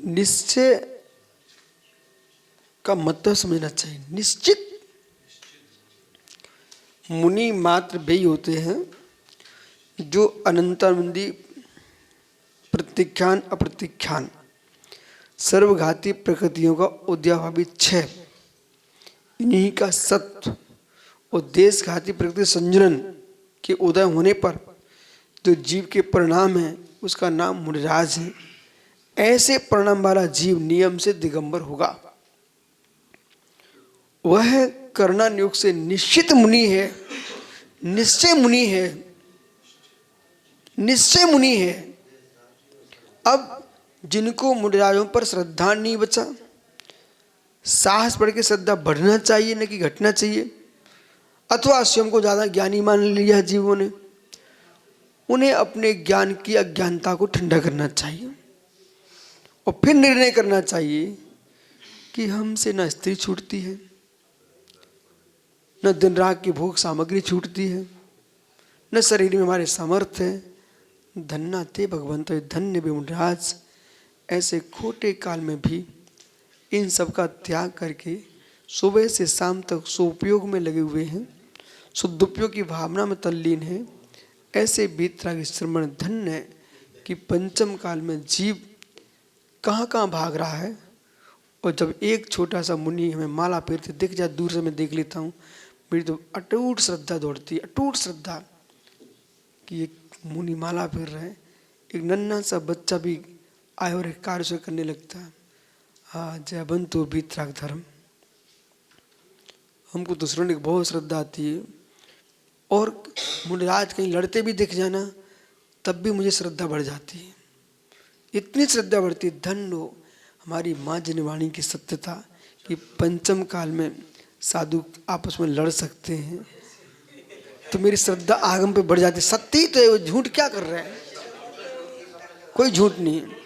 निश्चय का मतलब समझना चाहिए। निश्चित मुनि मात्र वे होते हैं जो अनंतानंदी प्रत्याख्यान अप्रत्याख्यान सर्वघाती प्रकृतियों का उद्याभावी क्षय, इन्हीं का सत्व और देशघाती प्रकृति संजनन के उदय होने पर जो जीव के परिणाम है उसका नाम मुनिराज है। ऐसे परिणाम वाला जीव नियम से दिगंबर होगा। वह कर्णानुयोग से निश्चित मुनि है, निश्चय मुनि है, निश्चय मुनि है। अब जिनको मुनिराजों पर श्रद्धा नहीं बचा, साहस बढ़ के श्रद्धा बढ़ना चाहिए न कि घटना चाहिए, अथवा स्वयं को ज्यादा ज्ञानी मान लिया जीवों ने, उन्हें अपने ज्ञान की अज्ञानता को ठंडा करना चाहिए और फिर निर्णय करना चाहिए कि हमसे न स्त्री छूटती है, न दिन रात की भोग सामग्री छूटती है, न शरीर में हमारे सामर्थ्य है। धन्ना ते भगवंत, धन्य भी मुनिराज। ऐसे खोटे काल में भी इन सब का त्याग करके सुबह से शाम तक सुपयोग में लगे हुए हैं, शुद्धोपयोग की भावना में तल्लीन है। ऐसे वीतराग श्रमण धन्य है कि पंचम काल में जीव कहाँ कहाँ भाग रहा है। और जब एक छोटा सा मुनि हमें माला फेरते दिख जाए, दूर से मैं देख लेता हूँ, मेरी तो अटूट श्रद्धा दौड़ती है, अटूट श्रद्धा कि एक मुनि माला फेर रहे हैं। एक नन्हा सा बच्चा भी आए और एक कार्य से करने लगता है। हाँ, जय बंतु वीतराग धर्म। हमको तो श्रवण की बहुत श्रद्धा आती है, और मुनिराज कहीं लड़ते भी दिख जाना तब भी मुझे श्रद्धा बढ़ जाती है। इतनी श्रद्धा बढ़ती है। धन्य हो हमारी माँ जनवाणी की सत्यता कि पंचम काल में साधु आपस में लड़ सकते हैं, तो मेरी श्रद्धा आगम पे बढ़ जाती है। सत्य ही तो है, वो झूठ क्या कर रहे हैं, कोई झूठ नहीं है।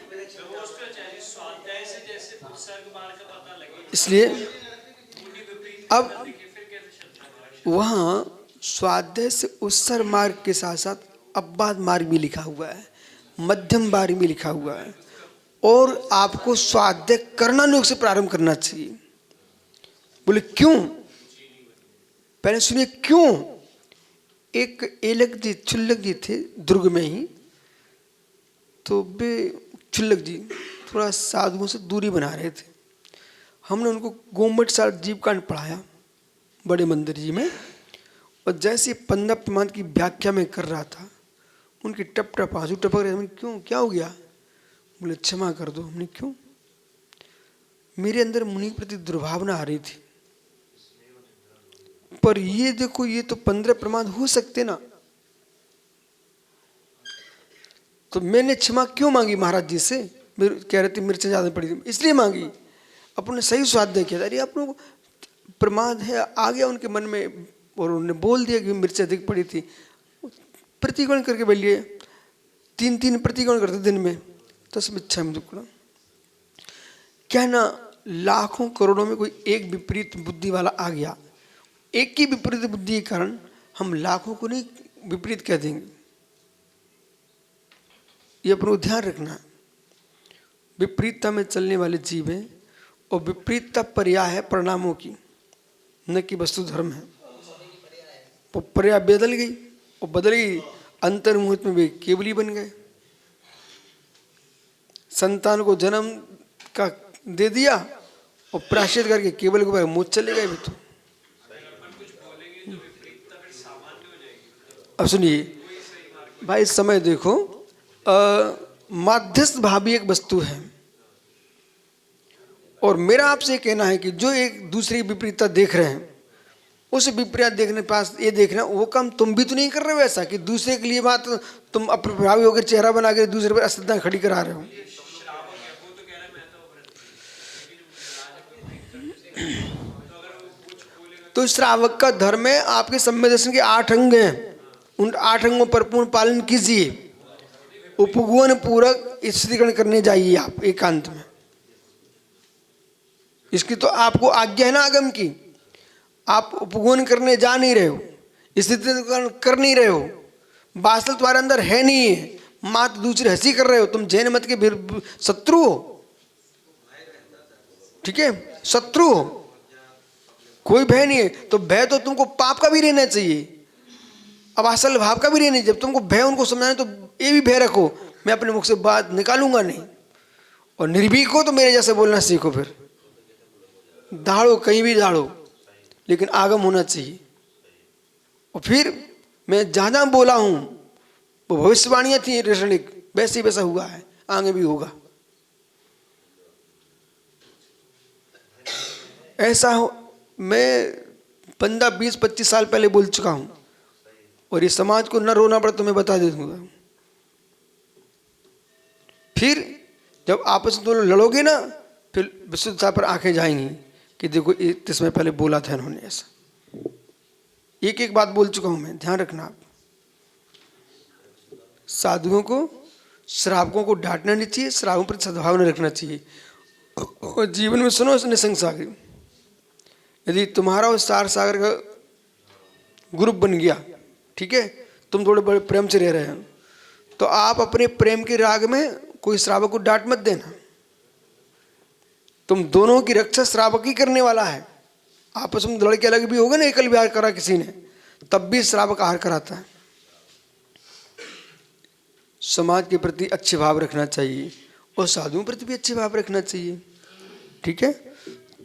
इसलिए अब वहाँ स्वाध्याय से उत्सर्ग मार्ग के साथ साथ अपवाद मार्ग भी लिखा हुआ है, मध्यम मार्ग भी लिखा हुआ है, और आपको स्वाध्याय कर्णानुयोग से प्रारंभ करना चाहिए। बोले क्यों? पहले सुनिए क्यों। एक एलक जी, छुल्लक जी थे दुर्ग में ही, तो वे छुल्लक जी थोड़ा साधुओं से दूरी बना रहे थे। हमने उनको गोमट सार जीव कांड पढ़ाया बड़े मंदिर जी में, और जैसे 15 प्रमाण की व्याख्या में कर रहा था, उनकी टप टप आंसू टपक रहे। हमने क्यों, क्या हो गया? बोले क्षमा कर दो। हमने क्यों? मेरे अंदर मुनि के प्रति दुर्भावना आ रही थी, पर ये देखो, ये तो 15 प्रमाण हो सकते ना। तो मैंने क्षमा क्यों मांगी महाराज जी से? कह रहे थे मिर्चें ज्यादा पड़ी थी, इसलिए मांगी। अपने सही स्वाध्याय किया। अरे आप लोग प्रमाद है आ गया उनके मन में, और उन्होंने बोल दिया कि मिर्च अधिक पड़ी थी। प्रतिगण करके बोलिए, 3 प्रतिगण करते दिन में, तस्मिच्छा में दुक्कड़। क्या ना, लाखों करोड़ों में कोई एक विपरीत बुद्धि वाला आ गया, एक की विपरीत बुद्धि के कारण हम लाखों को नहीं विपरीत कह देंगे। ये अपने को ध्यान रखना। विपरीतता में चलने वाले जीव हैं, और विपरीतता पर्याय है परिणामों की, न कि वस्तु धर्म है। वो पर्याय बदल गई, और बदल गई अंतर्मुहूर्त में वे केवली बन गए। संतान को जन्म का दे दिया और प्रायश्चित करके केवल के मुँह चले गए भी। तो अब सुनिए भाई, समय देखो, माध्यस्थ भाव भी एक वस्तु है, और मेरा आपसे कहना है कि जो एक दूसरी विपरीतता देख रहे हैं, उस विपरीत देखने पास ये देखना, वो काम तुम भी तो नहीं कर रहे हो ऐसा कि दूसरे के लिए बात तुम अप्रभावी होकर चेहरा बना के दूसरे पर अश्रद्धा खड़ी करा रहे हो। तो श्रावक का धर्म है, आपके सम्य दर्शन के 8 अंग हैं, उन 8 अंगों पर पूर्ण पालन कीजिए। उपगुण पूरक स्थितिकरण करने जाइए आप एकांत में। इसकी तो आपको आज्ञा है ना आगम की। आप उपगुण करने जा नहीं रहे हो, स्थितिकरण कर नहीं रहे हो, वास्तव तुम्हारे अंदर है नहीं है, मात्र दूसरी हंसी कर रहे हो। तुम जैन मत के शत्रु हो। ठीक है, शत्रु हो, कोई भय नहीं है। तो भय तो तुमको पाप का भी रहना चाहिए, अब असल भाव का भी रहना। जब तुमको भय उनको समझाना तो ये भी भय रखो, मैं अपने मुख से बात निकालूंगा नहीं। और निर्भीक हो तो मेरे जैसे बोलना सीखो, फिर दाड़ो कहीं भी दाड़ो, लेकिन आगम होना चाहिए। और फिर मैं जहाँ जहाँ बोला हूँ वो भविष्यवाणियाँ थी ऋषणिक, वैसे ही वैसा हुआ है, आगे भी होगा। ऐसा हो, मैं 15, 20, 25 साल पहले बोल चुका हूँ, और ये समाज को न रोना पड़े तो मैं बता दे दूंगा। फिर जब आपस में दोनों लड़ोगे ना, फिर विशुद्धता पर आंखें जाएंगी कि देखो इसमें पहले बोला था इन्होंने ऐसा। एक एक बात बोल चुका हूं मैं, ध्यान रखना आप। साधुओं को, श्रावकों को डांटना नहीं चाहिए, श्रावकों पर सद्भाव नहीं रखना चाहिए। और जीवन में सुनो निसंग सागर, यदि तुम्हारा और सार सागर का ग्रुप बन गया, ठीक है, तुम थोड़े बड़े प्रेम से रह रहे हो, तो आप अपने प्रेम के राग में कोई श्रावक को डांट मत देना। तुम दोनों की रक्षा श्रावक ही करने वाला है। आपस में लड़के अलग भी होगा ना, एकल विहार करा किसी ने, तब भी श्रावक आहार कराता है। समाज के प्रति अच्छे भाव रखना चाहिए और साधुओं प्रति भी अच्छे भाव रखना चाहिए, ठीक है।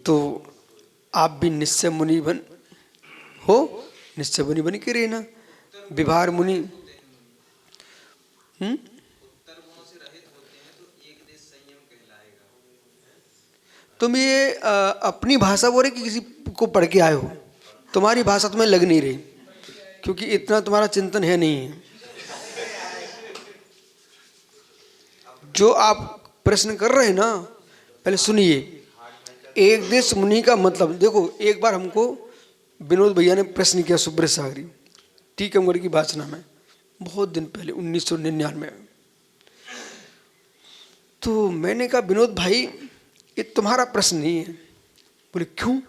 तो आप भी निश्चय मुनि बन हो, निश्चय मुनि बन के रहना। विभार मुनि तुम ये अपनी भाषा बोल रहे कि किसी को पढ़ के आए हो? तुम्हारी भाषा तुम्हें लग नहीं रही, क्योंकि इतना तुम्हारा चिंतन है नहीं है। जो आप प्रश्न कर रहे हैं ना, पहले सुनिए। एक देश मुनि का मतलब देखो। एक बार हमको विनोद भैया ने प्रश्न किया, सुब्रत सागरी, टीकमगढ़ की वाचना में, बहुत दिन पहले 1999 में। तो मैंने कहा विनोद भाई ये तुम्हारा प्रश्न नहीं है। बोले क्यों?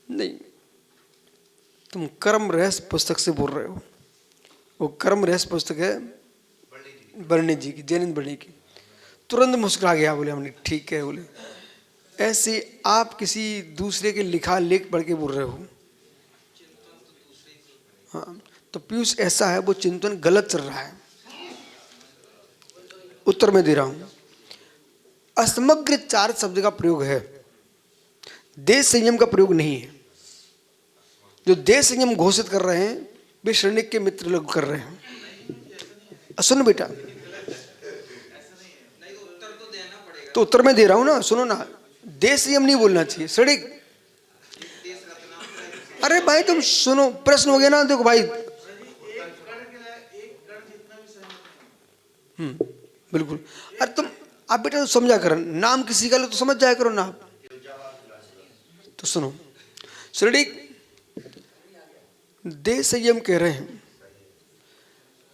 नहीं, तुम कर्म रहस्य पुस्तक से बोल रहे हो। वो कर्म रहस्य पुस्तक है बर्णे जी की, जैनिंद बर्णे की। तुरंत मुस्कुरा गया, बोले हमने ठीक है। बोले ऐसे आप किसी दूसरे के लिखा लेख पढ़ के बोल रहे हो। हाँ, तो पीयूष ऐसा है, वो चिंतन गलत चल रहा है। उत्तर में दे रहा हूं। असमग्र चार शब्द का प्रयोग है, देश संयम का प्रयोग नहीं है। जो देश संयम घोषित कर रहे हैं वे श्रेणिक के मित्र लोग कर रहे हैं। सुनो बेटा, तो उत्तर में दे रहा हूं ना, सुनो ना। देश संयम नहीं बोलना चाहिए, श्रेणिक। अरे भाई तुम सुनो, प्रश्न हो गया ना। देखो भाई, बिल्कुल। अरे तुम, आप बेटा तो समझा करो, नाम किसी का लो तो समझ जाया करो ना आप। तो सुनो, श्रेणिक देश संयम कह रहे हैं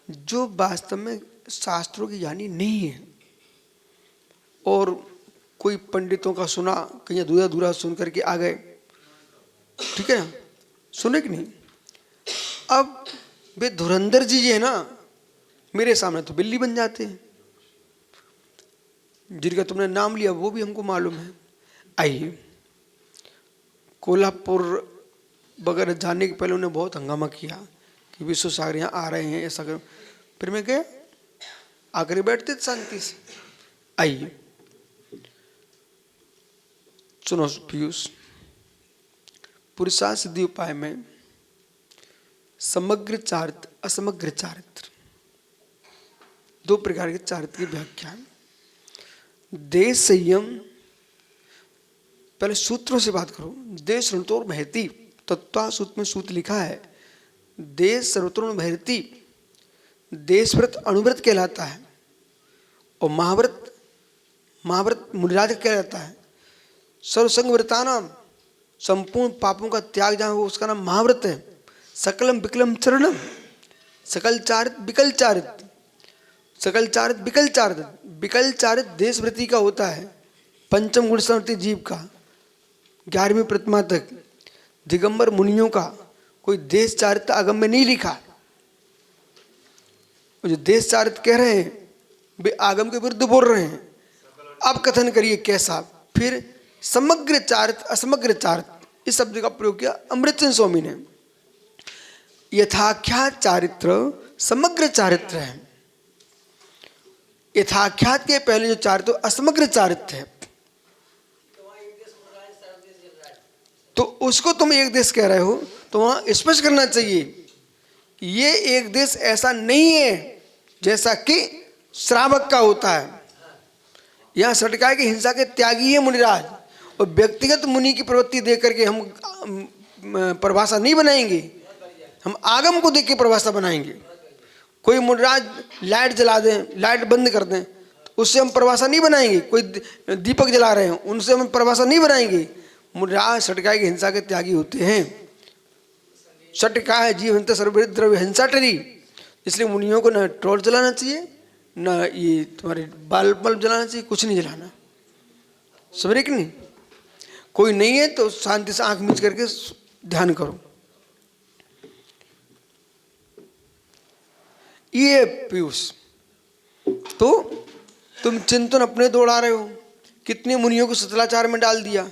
जो वास्तव में शास्त्रों की ज्ञानी नहीं है, और कोई पंडितों का सुना, कहीं अधूरा अधूरा सुन करके आ गए, ठीक है ना, सुने कि नहीं। अब वे धुरंधर जी है ना, मेरे सामने तो बिल्ली बन जाते हैं। जिनका तुमने नाम लिया वो भी हमको मालूम है। आइए, कोल्हापुर वगैरह जाने के पहले उन्होंने बहुत हंगामा किया कि विश्व सागर यहाँ आ रहे हैं, ऐसा कर। फिर मैं गया, आकर बैठते शांति से। आइए सुनो पीयूष, पुरुषार्थ सिद्धि उपाय में समग्र चारित्र, असमग्र चारित्र, दो प्रकार के चारित्र की व्याख्या। देश संयम, पहले सूत्रों से बात करो। देश सर्वतोर महति, तत्वा सूत्र में सूत्र लिखा है, देश सर्वतोर महति, देशव्रत अनुव्रत कहलाता है, और महाव्रत, महाव्रत मुनिराज कहलाता है। सर्वसंग व्रतानाम, संपूर्ण पापों का त्याग जहाँ हो उसका नाम महाव्रत है। सकलम विकलम चरणम, सकल चारित विकल चारित, सकल चारित विकल चारित। विकल चारित देशव्रति का होता है, पंचम गुण समृति जीव का, 11वीं प्रतिमा तक। दिगंबर मुनियों का कोई देश चारित्र आगम में नहीं लिखा। जो देश चारित्र कह रहे हैं वे आगम के विरुद्ध बोल रहे हैं। अब कथन करिए कैसा? फिर समग्र चारित्र असमग्र चारित्र, इस शब्द का प्रयोग किया अमृतचंद स्वामी ने। यथाख्यात चारित्र समग्र चारित्र है। यथाख्यात के पहले जो चारित्र असमग्र चारित्र है, तो उसको तुम एक देश कह रहे हो तो वहां स्पष्ट करना चाहिए ये एक देश ऐसा नहीं है जैसा कि श्रावक का होता है। यहां सटका है कि हिंसा के त्यागी है मुनिराज, और व्यक्तिगत मुनि की प्रवृत्ति देख करके हम परिभाषा नहीं बनाएंगे, हम आगम को देख के परिभाषा बनाएंगे। कोई मुनिराज लाइट जला दें, लाइट बंद कर दें, तो उससे हम परिभाषा नहीं बनाएंगे। कोई दीपक जला रहे हैं, उनसे हम परिभाषा नहीं बनाएंगे। मुनिराज सटकाए की हिंसा के त्यागी होते हैं। सटका है जीव सर्वविद द्रव्य हिंसा टरी, इसलिए मुनियों को न ट्रोल जलाना चाहिए, न ये तुम्हारे बल्ब जलाना चाहिए, कुछ नहीं जलाना। समझ कि नहीं? कोई नहीं है तो शांति से आंख मीच करके ध्यान करो। ये पीयूष, तो तुम चिंतन अपने दौड़ा रहे हो। कितने मुनियों को सतलाचार में डाल दिया।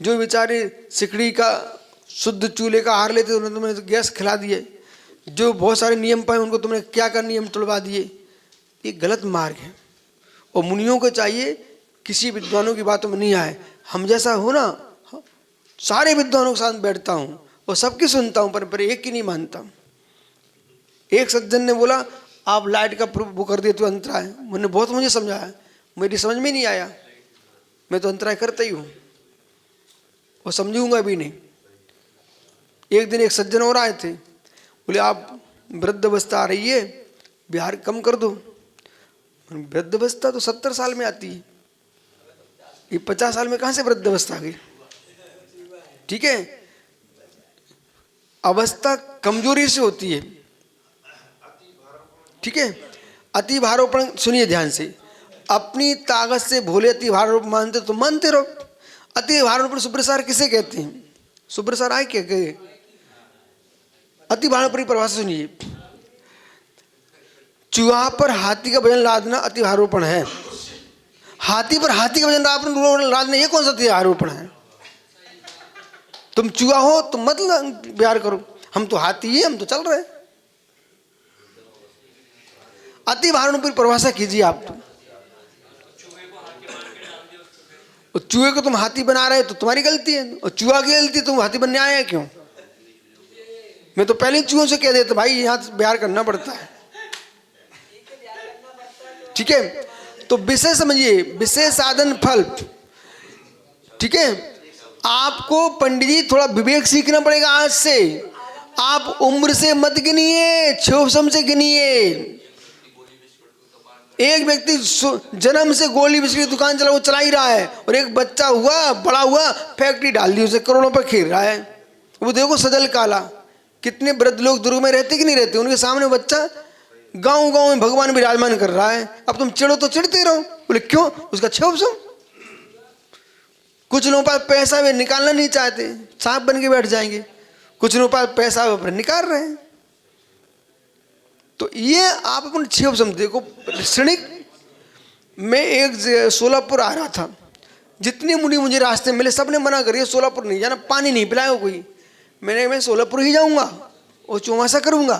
जो बेचारे सिकड़ी का शुद्ध चूल्हे का आहार लेते उन्हें तुमने तो गैस खिला दिए। जो बहुत सारे नियम पाए उनको तुमने क्या क्या नियम तोड़वा दिए। ये गलत मार्ग है, और मुनियों को चाहिए किसी विद्वानों की बातों में नहीं आए। हम जैसा हो ना, सारे विद्वानों के साथ बैठता हूँ और सबकी सुनता हूँ, पर एक की नहीं मानता। एक सज्जन ने बोला आप लाइट का वो कर दिए तो अंतराय। मैंने बहुत मुझे समझाया, मेरी समझ में नहीं आया। मैं तो अंतराय करता ही हूँ और समझूंगा भी नहीं। एक दिन एक सज्जन और आए थे, बोले आप वृद्ध अवस्था आ रही है, बिहार कम कर दो। वृद्ध अवस्था तो 70 साल में आती है, ये 50 साल में कहाँ से वृद्ध अवस्था आ गई? ठीक है, अवस्था कमजोरी से होती है। ठीक है, अति भारोपण सुनिए ध्यान से। अपनी ताकत से भोले अति भारोपण मानते तो मानते रहो। अति भारोपण सुप्रसार किसे कहते हैं? सुप्रसार आए क्या कहे? अति भारोपण की परिभाषा सुनिए। चूहा पर हाथी का वजन लादना अति भारोपण है। हाथी पर हाथी का वजन लादना ये कौन सा अति भारोपण है? तुम चूहा हो तो मत प्यार करो, हम तो हाथी है, हम तो चल रहे। अति भारोपण की परिभाषा कीजिए आप। तो चूहे को तुम हाथी बना रहे तो तुम्हारी गलती है, और चूहा की गलती, तुम हाथी बनने आए क्यों? मैं तो पहले चूहों से कह देता भाई यहाँ बिहार करना पड़ता है। ठीक है, तो विषय समझिए, विषय साधन फल। ठीक है, आपको पंडित जी थोड़ा विवेक सीखना पड़ेगा आज से। आप उम्र से मत गिनिए, क्षोभसम से गिनिए। एक व्यक्ति जन्म से गोली बिस्किट की दुकान चला, वो चला ही रहा है, और एक बच्चा हुआ बड़ा हुआ फैक्ट्री डाल दी, उसे करोड़ों पर खेल रहा है। वो देखो सजल काला। कितने वृद्ध लोग दुर्ग में रहते कि नहीं रहते, उनके सामने बच्चा गांव गांव में भगवान विराजमान कर रहा है। अब तुम चिढ़ो तो चिढ़ते रहो। बोले क्यों? उसका क्षोभसम। कुछ लोगों पास पैसा वे निकालना नहीं चाहते, सांप बन के बैठ जाएंगे। कुछ लोगों पास पैसा वे निकाल रहे हैं। तो ये आप अपने क्षोभसम देखो। क्षणिक मैं एक सोलापुर आ रहा था, जितने मुनि मुझे रास्ते मिले सबने मना करिए सोलापुर नहीं जाना, पानी नहीं पिलाएगा कोई। मैं सोलापुर ही जाऊंगा और चौमासा करूंगा,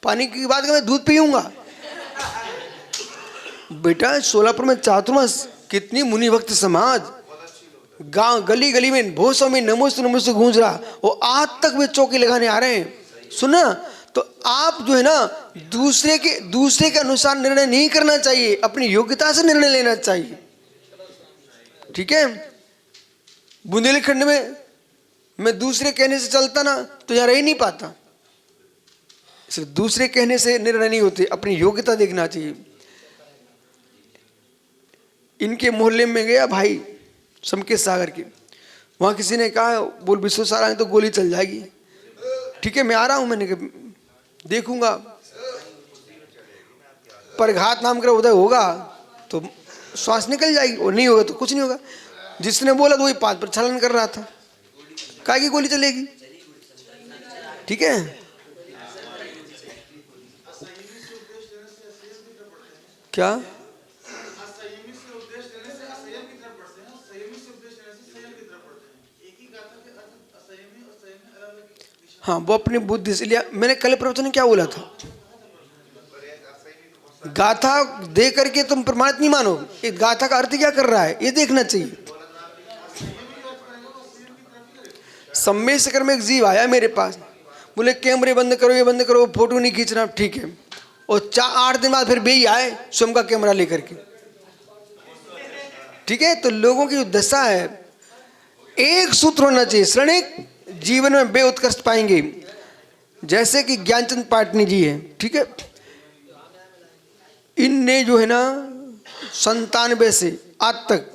पानी की बात मैं दूध पीऊंगा। बेटा सोलापुर में चातुर्मास कितनी मुनि भक्त समाज, गांव गली गली में भोसों में नमोस्तु नमोस्तु गूंज रहा, वो आज तक वे चौकी लगाने आ रहे हैं। सुना, तो आप जो है ना दूसरे के अनुसार निर्णय नहीं करना चाहिए, अपनी योग्यता से निर्णय लेना चाहिए। ठीक है, बुंदेलखंड में मैं दूसरे कहने से चलता ना तो यहाँ रह ही नहीं पाता। सिर्फ दूसरे कहने से निर्णय नहीं होते, अपनी योग्यता देखना चाहिए। इनके मोहल्ले में गया भाई समकेश सागर के, वहां किसी ने कहा बोल विश्व सारा है तो गोली चल जाएगी। ठीक है, मैं आ रहा हूं, मैंने कहा देखूंगा, पर घात नाम का उदय होगा तो श्वास निकल जाएगी, और नहीं होगा तो कुछ नहीं होगा। जिसने बोला तो वही पाद पर छलन कर रहा था, काहे की गोली चलेगी। ठीक है, क्या हाँ, वो अपनी बुद्धि से लिया। मैंने कल प्रवचन में क्या बोला था, गाथा दे करके तुम प्रमाणित नहीं मानो, ये गाथा का अर्थ क्या कर रहा है ये देखना चाहिए। सम्मेय शिखर में एक जीव आया मेरे पास, बोले कैमरे बंद करो, ये बंद करो, फोटो नहीं खींचना, ठीक है। और 8 दिन बाद फिर बेई आए स्वयं का कैमरा लेकर के, ठीक है। तो लोगों की दशा है, एक सूत्र होना चाहिए, श्रेणिक जीवन में बे उत्कृष्ट पाएंगे। जैसे कि ज्ञानचंद पाटनी जी है, ठीक है, इनने जो है ना 97 से आज तक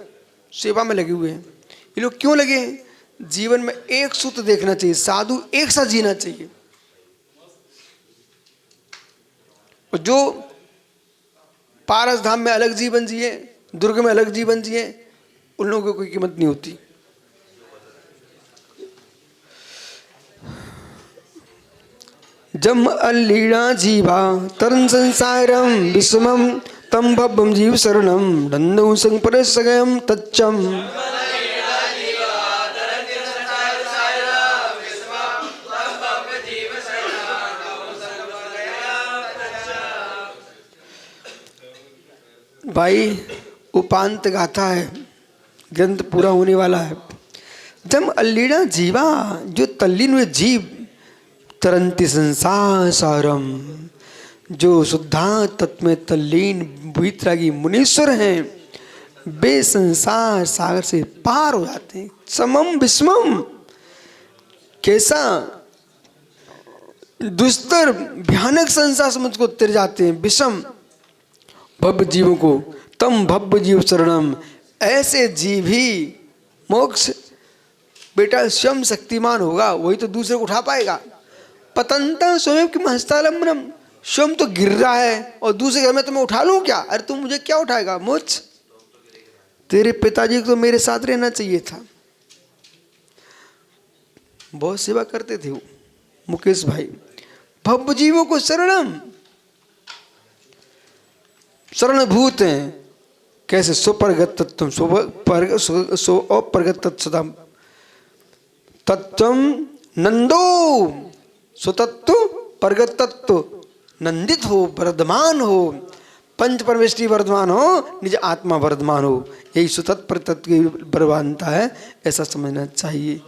सेवा में लगे हुए हैं। ये लोग क्यों लगे हैं? जीवन में एक सूत्र देखना चाहिए, साधु एक साथ जीना चाहिए। और जो पारस धाम में अलग जीवन जिए, दुर्ग में अलग जीवन जिए, उन लोगों को कोई कीमत नहीं होती। जम अलीणा जीवा तरन संसारम विषमम तम भव्यम जीव शरणम नंदो संग परसगयम तच्चम। भाई उपांत गाथा है, ग्रंथ पूरा होने वाला है। जम अलीणा जीवा, जो तल्लीन हुए जीव, तरंती संसार सारम, जो शुद्धा तत्व में तल्लीन भीतरागी मुनीश्वर हैं, वे संसार सागर से पार हो जाते हैं। समम विषमम, कैसा दुस्तर भयानक संसार समझ को उतर जाते हैं। विषम भव्य जीवों को, तम भव्य जीव शरणम, ऐसे जीव ही मोक्ष। बेटा स्वयं शक्तिमान होगा वही तो दूसरे को उठा पाएगा। पतंता स्वयं की महस्तालंबनम, स्वयं तो गिर रहा है और दूसरे घर में तुम्हें उठा लूं क्या? अरे तुम मुझे क्या उठाएगा? मुझ तेरे पिताजी को तो मेरे साथ रहना चाहिए था। बहुत सेवा करते थे वो मुकेश भाई। भव्य जीवों को शरणम, शरणभूत हैं। कैसे? सुपरगत तत्व, सो अप्रगत तत्सदम तत्वम नंदो, सुतत्व परगत तत्व, नंदित हो, वर्धमान हो, पंच परमेष्टि वर्धमान हो, निज आत्मा वर्धमान हो। यही सुतत्व तत्व की वर्धमानता है, ऐसा समझना चाहिए।